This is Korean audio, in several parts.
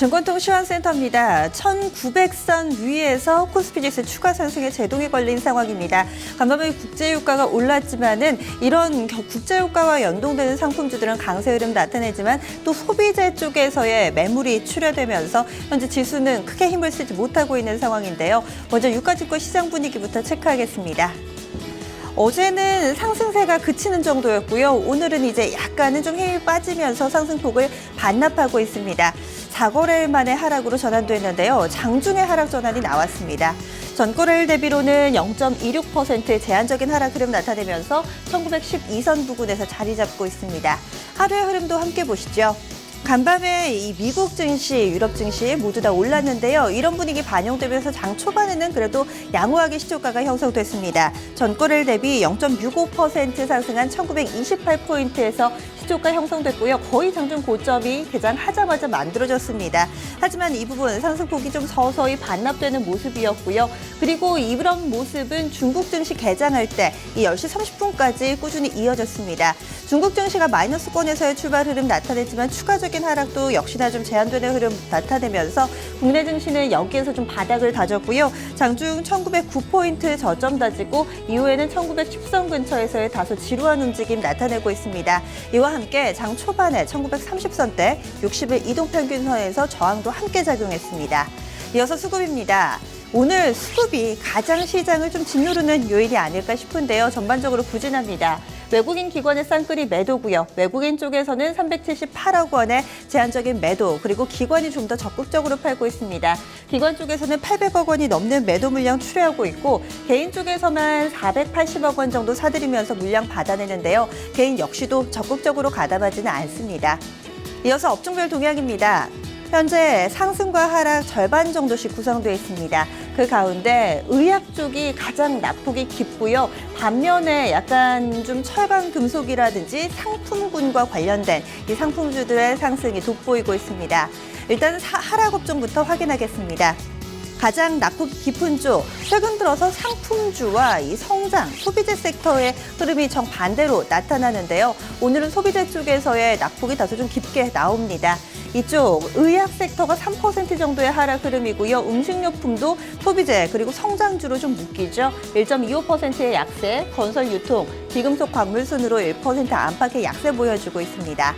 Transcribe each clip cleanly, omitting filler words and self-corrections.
증권통시황센터입니다. 1900선 위에서 코스피지수 추가 상승에 제동이 걸린 상황입니다. 간밤에 국제유가가 올랐지만은 이런 국제유가와 연동되는 상품주들은 강세 흐름 나타내지만 또 소비재 쪽에서의 매물이 출현되면서 현재 지수는 크게 힘을 쓰지 못하고 있는 상황인데요. 먼저 유가증권 시장 분위기부터 체크하겠습니다. 어제는 상승세가 그치는 정도였고요. 오늘은 이제 약간은 좀 힘이 빠지면서 상승폭을 반납하고 있습니다. 4거래일 만에 하락으로 전환됐는데요. 장중에 하락 전환이 나왔습니다. 전거래일 대비로는 0.26% 제한적인 하락 흐름 나타내면서 1912선 부근에서 자리 잡고 있습니다. 하루의 흐름도 함께 보시죠. 간밤에 이 미국 증시, 유럽 증시 모두 다 올랐는데요. 이런 분위기 반영되면서 장 초반에는 그래도 양호하게 시초가가 형성됐습니다. 전거래일 대비 0.65% 상승한 1928포인트에서 시초가 형성됐고요. 거의 장중 고점이 개장하자마자 만들어졌습니다. 하지만 이 부분 상승폭이 좀 서서히 반납되는 모습이었고요. 그리고 이런 모습은 중국 증시 개장할 때 이 10시 30분까지 꾸준히 이어졌습니다. 중국 증시가 마이너스권에서의 출발 흐름 나타냈지만 추가적인 하락도 역시나 좀 제한되는 흐름 나타내면서 국내 증시는 여기에서 좀 바닥을 다졌고요. 장중 1909포인트 저점 다지고 이후에는 1910선 근처에서의 다소 지루한 움직임 나타내고 있습니다. 이와 함께 장 초반에 1930선대 60일 이동평균선에서 저항도 함께 작용했습니다. 이어서 수급입니다. 오늘 수급이 가장 시장을 좀 짓누르는 요인이 아닐까 싶은데요. 전반적으로 부진합니다. 외국인 기관의 쌍끌이 매도고요. 외국인 쪽에서는 378억 원의 제한적인 매도, 그리고 기관이 좀 더 적극적으로 팔고 있습니다. 기관 쪽에서는 800억 원이 넘는 매도 물량 출회하고 있고 개인 쪽에서만 480억 원 정도 사들이면서 물량 받아내는데요. 개인 역시도 적극적으로 가담하지는 않습니다. 이어서 업종별 동향입니다. 현재 상승과 하락 절반 정도씩 구성되어 있습니다. 그 가운데 의학 쪽이 가장 낙폭이 깊고요. 반면에 약간 좀 철강 금속이라든지 상품군과 관련된 이 상품주들의 상승이 돋보이고 있습니다. 일단 하락 업종부터 확인하겠습니다. 가장 낙폭이 깊은 쪽, 최근 들어서 상품주와 이 성장, 소비재 섹터의 흐름이 정반대로 나타나는데요. 오늘은 소비재 쪽에서의 낙폭이 다소 좀 깊게 나옵니다. 이쪽 의학 섹터가 3% 정도의 하락 흐름이고요. 음식료품도 소비재 그리고 성장주로 좀 묶이죠. 1.25%의 약세, 건설 유통, 비금속 광물 순으로 1% 안팎의 약세 보여주고 있습니다.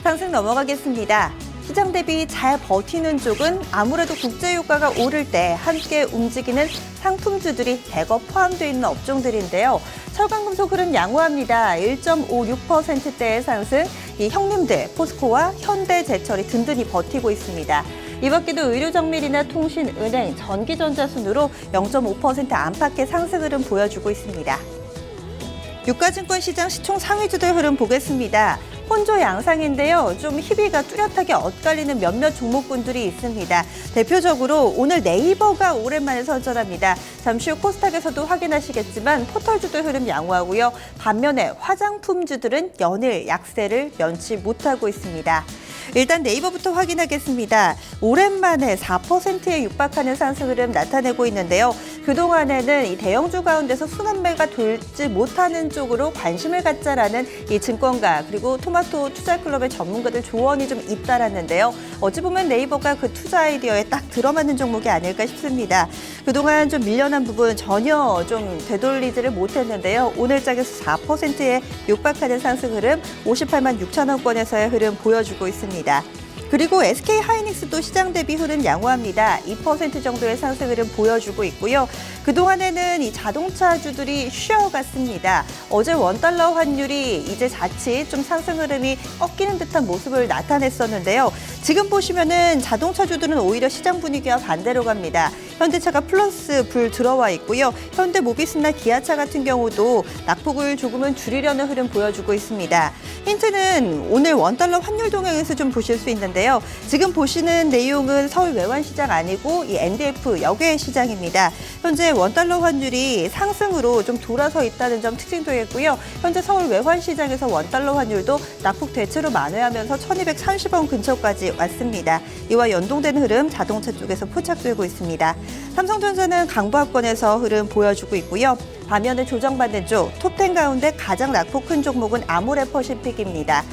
상승 넘어가겠습니다. 시장 대비 잘 버티는 쪽은 아무래도 국제유가가 오를 때 함께 움직이는 상품주들이 대거 포함되어 있는 업종들인데요. 철강금속 흐름 양호합니다. 1.56%대의 상승, 이 형님들 포스코와 현대제철이 든든히 버티고 있습니다. 이 밖에도 의료정밀이나 통신, 은행, 전기전자 순으로 0.5% 안팎의 상승 흐름 보여주고 있습니다. 유가증권 시장 시총 상위주들 흐름 보겠습니다. 혼조 양상인데요. 좀 희비가 뚜렷하게 엇갈리는 몇몇 종목군들이 있습니다. 대표적으로 오늘 네이버가 오랜만에 선전합니다. 잠시 후 코스닥에서도 확인하시겠지만 포털주들 흐름 양호하고요. 반면에 화장품주들은 연일 약세를 면치 못하고 있습니다. 일단 네이버부터 확인하겠습니다. 오랜만에 4%에 육박하는 상승 흐름 나타내고 있는데요. 그동안에는 이 대형주 가운데서 순환매가 돌지 못하는 쪽으로 관심을 갖자라는 이 증권가 그리고 토마토 투자클럽의 전문가들 조언이 좀 잇따랐는데요. 어찌 보면 네이버가 그 투자 아이디어에 딱 들어맞는 종목이 아닐까 싶습니다. 그동안 좀 밀려난 부분 전혀 좀 되돌리지를 못했는데요. 오늘장에서 4%에 육박하는 상승 흐름, 58만 6천 원권에서의 흐름 보여주고 있습니다. 그리고 SK하이닉스도 시장 대비 흐름 양호합니다. 2% 정도의 상승 흐름 보여주고 있고요. 그동안에는 이 자동차주들이 쉬어갔습니다. 어제 원달러 환율이 이제 자칫 좀 상승 흐름이 꺾이는 듯한 모습을 나타냈었는데요. 지금 보시면은 자동차주들은 오히려 시장 분위기와 반대로 갑니다. 현대차가 플러스 불 들어와 있고요. 현대모비스나 기아차 같은 경우도 낙폭을 조금은 줄이려는 흐름 보여주고 있습니다. 힌트는 오늘 원달러 환율 동향에서 좀 보실 수 있는데요. 지금 보시는 내용은 서울 외환시장 아니고 이 NDF 역외 시장입니다. 현재 원달러 환율이 상승으로 좀 돌아서 있다는 점 특징되겠고요. 현재 서울 외환시장에서 원달러 환율도 낙폭 대체로 만회하면서 1230원 근처까지 왔습니다. 이와 연동된 흐름 자동차 쪽에서 포착되고 있습니다. 삼성전자는 강보합권에서 흐름 보여주고 있고요. 반면에 조정받는 쪽 톱10 가운데 가장 낙폭 큰 종목은 아모레퍼시픽입니다.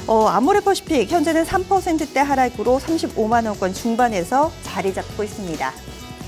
아모레퍼시픽 현재는 3%대 하락으로 35만 원권 중반에서 자리 잡고 있습니다.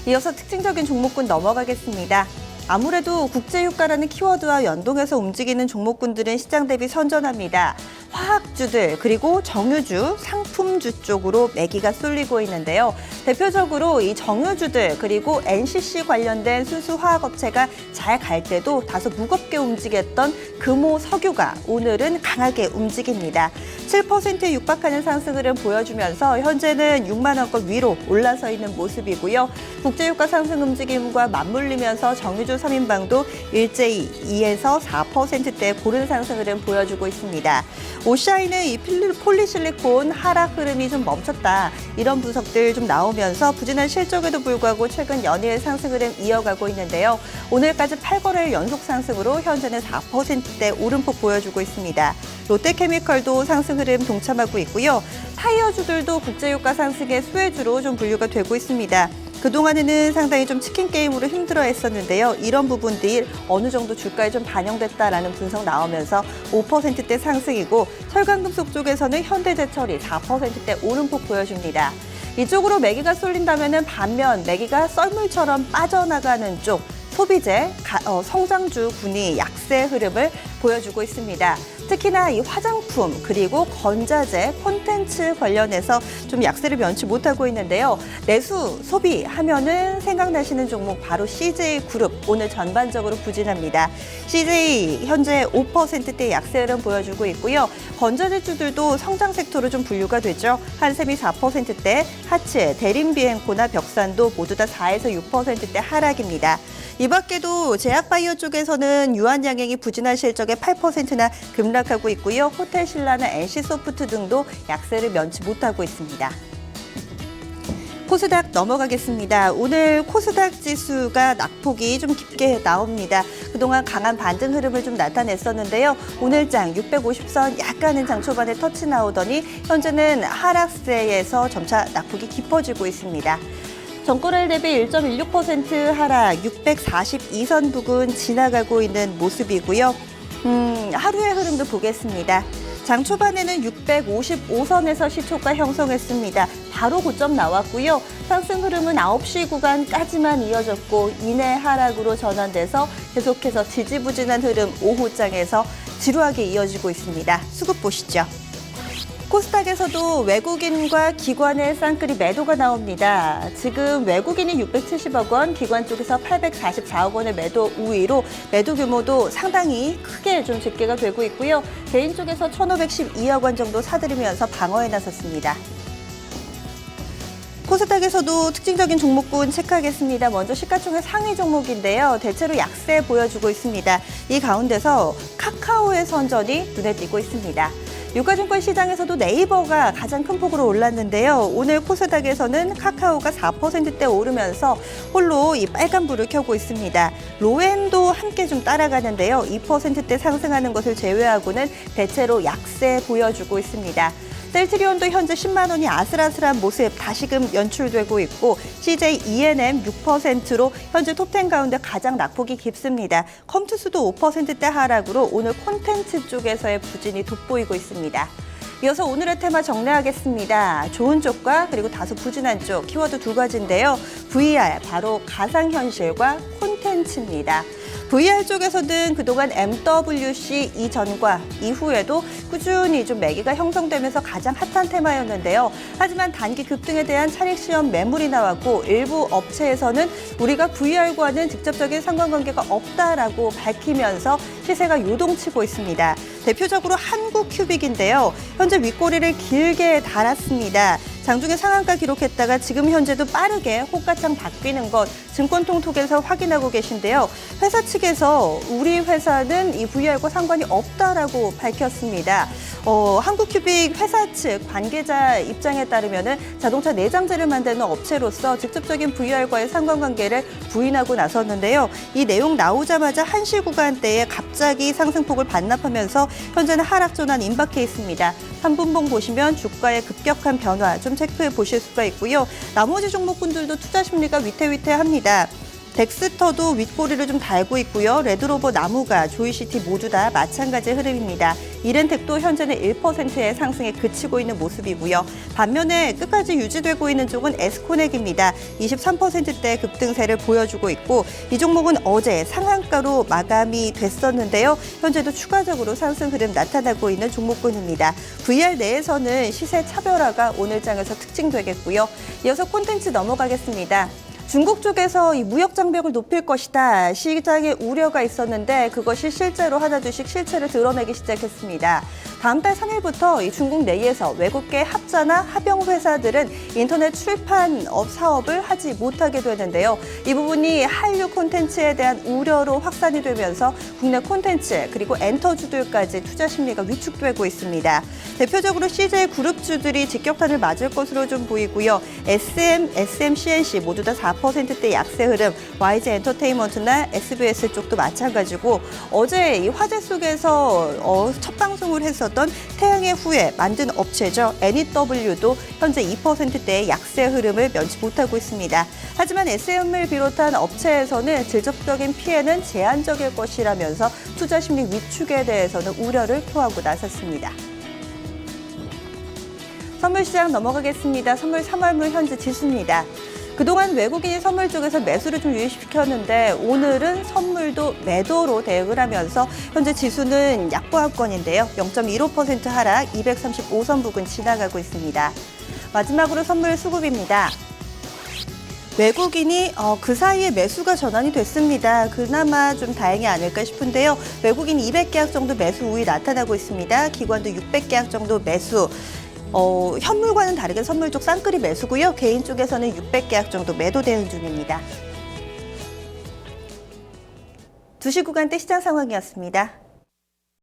이어서 특징적인 종목군 넘어가겠습니다. 아무래도 국제유가라는 키워드와 연동해서 움직이는 종목군들은 시장 대비 선전합니다. 화학주들 그리고 정유주, 상품주 쪽으로 매기가 쏠리고 있는데요. 대표적으로 이 정유주들 그리고 NCC 관련된 순수 화학업체가 잘 갈 때도 다소 무겁게 움직였던 금호 석유가 오늘은 강하게 움직입니다. 7%에 육박하는 상승 흐름 보여주면서 현재는 6만 원권 위로 올라서 있는 모습이고요. 국제유가 상승 움직임과 맞물리면서 정유주 3인방도 일제히 2에서 4%대 고른 상승 흐름 보여주고 있습니다. 오샤이는 이 폴리실리콘 하락 흐름이 좀 멈췄다. 이런 분석들 좀 나오면서 부진한 실적에도 불구하고 최근 연일 상승 흐름 이어가고 있는데요. 오늘까지 8거래일 연속 상승으로 현재는 4%대 오름폭 보여주고 있습니다. 롯데케미컬도 상승 흐름 동참하고 있고요. 타이어주들도 국제유가 상승의 수혜주로 좀 분류가 되고 있습니다. 그동안에는 상당히 좀 치킨 게임으로 힘들어했었는데요. 이런 부분들이 어느 정도 주가에 좀 반영됐다라는 분석 나오면서 5%대 상승이고 철강금속 쪽에서는 현대제철이 4%대 오름폭 보여줍니다. 이쪽으로 매기가 쏠린다면 반면 매기가 썰물처럼 빠져나가는 쪽 소비재, 성장주군이 약세 흐름을 보여주고 있습니다. 특히나 이 화장품 그리고 건자재, 콘텐츠 관련해서 좀 약세를 면치 못하고 있는데요. 내수, 소비 하면은 생각나시는 종목 바로 CJ그룹 오늘 전반적으로 부진합니다. CJ 현재 5%대 약세 흐름 보여주고 있고요. 건자재주들도 성장 섹터로 좀 분류가 되죠. 한샘이 4%대, 하츠, 대림비행코나 벽산도 모두 다 4에서 6%대 하락입니다. 이 밖에도 제약바이오 쪽에서는 유한양행이 부진한 실적에 8%나 급락하고 있고요. 호텔신라나 NC소프트 등도 약세를 면치 못하고 있습니다. 코스닥 넘어가겠습니다. 오늘 코스닥 지수가 낙폭이 좀 깊게 나옵니다. 그동안 강한 반등 흐름을 좀 나타냈었는데요. 오늘장 650선 약간은 장 초반에 터치 나오더니 현재는 하락세에서 점차 낙폭이 깊어지고 있습니다. 전고일 대비 1.16% 하락, 642선 부근 지나가고 있는 모습이고요. 하루의 흐름도 보겠습니다. 장 초반에는 655선에서 시초가 형성했습니다. 바로 고점 나왔고요. 상승 흐름은 9시 구간까지만 이어졌고 이내 하락으로 전환돼서 계속해서 지지부진한 흐름 오후장에서 지루하게 이어지고 있습니다. 수급 보시죠. 코스닥에서도 외국인과 기관의 쌍끌이 매도가 나옵니다. 지금 외국인이 670억 원, 기관 쪽에서 844억 원의 매도 우위로 매도 규모도 상당히 크게 좀 집계가 되고 있고요. 개인 쪽에서 1,512억 원 정도 사들이면서 방어에 나섰습니다. 코스닥에서도 특징적인 종목군 체크하겠습니다. 먼저 시가총액 상위 종목인데요. 대체로 약세 보여주고 있습니다. 이 가운데서 카카오의 선전이 눈에 띄고 있습니다. 유가증권 시장에서도 네이버가 가장 큰 폭으로 올랐는데요. 오늘 코스닥에서는 카카오가 4%대 오르면서 홀로 이 빨간불을 켜고 있습니다. 로엔도 함께 좀 따라가는데요. 2%대 상승하는 것을 제외하고는 대체로 약세 보여주고 있습니다. 셀트리온도 현재 10만 원이 아슬아슬한 모습 다시금 연출되고 있고 CJ ENM 6%로 현재 톱10 가운데 가장 낙폭이 깊습니다. 컴투스도 5%대 하락으로 오늘 콘텐츠 쪽에서의 부진이 돋보이고 있습니다. 이어서 오늘의 테마 정리하겠습니다. 좋은 쪽과 그리고 다소 부진한 쪽 키워드 두 가지인데요. VR 바로 가상현실과 콘텐츠입니다. VR 쪽에서는 그동안 MWC 이전과 이후에도 꾸준히 좀 매기가 형성되면서 가장 핫한 테마였는데요. 하지만 단기 급등에 대한 차익시험 매물이 나왔고 일부 업체에서는 우리가 VR과는 직접적인 상관관계가 없다라고 밝히면서 시세가 요동치고 있습니다. 대표적으로 한국큐빅인데요. 현재 윗꼬리를 길게 달았습니다. 장중에 상한가 기록했다가 지금 현재도 빠르게 호가창 바뀌는 것 증권통톡에서 확인하고 계신데요. 회사 측에서 우리 회사는 이 VR과 상관이 없다라고 밝혔습니다. 한국큐빅 회사 측 관계자 입장에 따르면 자동차 내장재를 만드는 업체로서 직접적인 VR과의 상관관계를 부인하고 나섰는데요. 이 내용 나오자마자 한시 구간대에 갑자기 상승폭을 반납하면서 현재는 하락 전환 임박해 있습니다. 3분봉 보시면 주가의 급격한 변화 좀 체크해 보실 수가 있고요. 나머지 종목군들도 투자 심리가 위태위태합니다. 덱스터도 윗꼬리를 좀 달고 있고요. 레드로버, 나무가, 조이시티 모두 다 마찬가지 흐름입니다. 이렌텍도 현재는 1%의 상승에 그치고 있는 모습이고요. 반면에 끝까지 유지되고 있는 쪽은 에스코넥입니다. 23%대 급등세를 보여주고 있고 이 종목은 어제 상한가로 마감이 됐었는데요. 현재도 추가적으로 상승 흐름 나타나고 있는 종목군입니다. VR 내에서는 시세 차별화가 오늘 장에서 특징되겠고요. 이어서 콘텐츠 넘어가겠습니다. 중국 쪽에서 이 무역 장벽을 높일 것이다. 시장에 우려가 있었는데 그것이 실제로 하나둘씩 실체를 드러내기 시작했습니다. 다음 달 3일부터 이 중국 내에서 외국계 합자나 합영 회사들은 인터넷 출판업 사업을 하지 못하게 되는데요. 이 부분이 한류 콘텐츠에 대한 우려로 확산이 되면서 국내 콘텐츠 그리고 엔터주들까지 투자 심리가 위축되고 있습니다. 대표적으로 CJ 그룹주들이 직격탄을 맞을 것으로 좀 보이고요. SM, CNC 모두 다 4%대 약세 흐름, YG 엔터테인먼트나 SBS 쪽도 마찬가지고 어제 이 화제 속에서 첫 방송을 했었던 태양의 후예 만든 업체죠. NEW도 현재 2%대의 약세 흐름을 면치 못하고 있습니다. 하지만 SM을 비롯한 업체에서는 질적인 피해는 제한적일 것이라면서 투자 심리 위축에 대해서는 우려를 표하고 나섰습니다. 선물 시장 넘어가겠습니다. 선물 3월물 현재 지수입니다. 그동안 외국인이 선물 쪽에서 매수를 좀 유입시켰는데 오늘은 선물도 매도로 대응을 하면서 현재 지수는 약보합권인데요. 0.15% 하락 235선 부근 지나가고 있습니다. 마지막으로 선물 수급입니다. 외국인이 그 사이에 매수가 전환이 됐습니다. 그나마 좀 다행이 아닐까 싶은데요. 외국인 200계약 정도 매수 우위 나타나고 있습니다. 기관도 600계약 정도 매수. 현물과는 다르게 선물 쪽 쌍끌이 매수고요. 개인 쪽에서는 600계약 정도 매도 대응 중입니다. 2시 구간대 시장 상황이었습니다.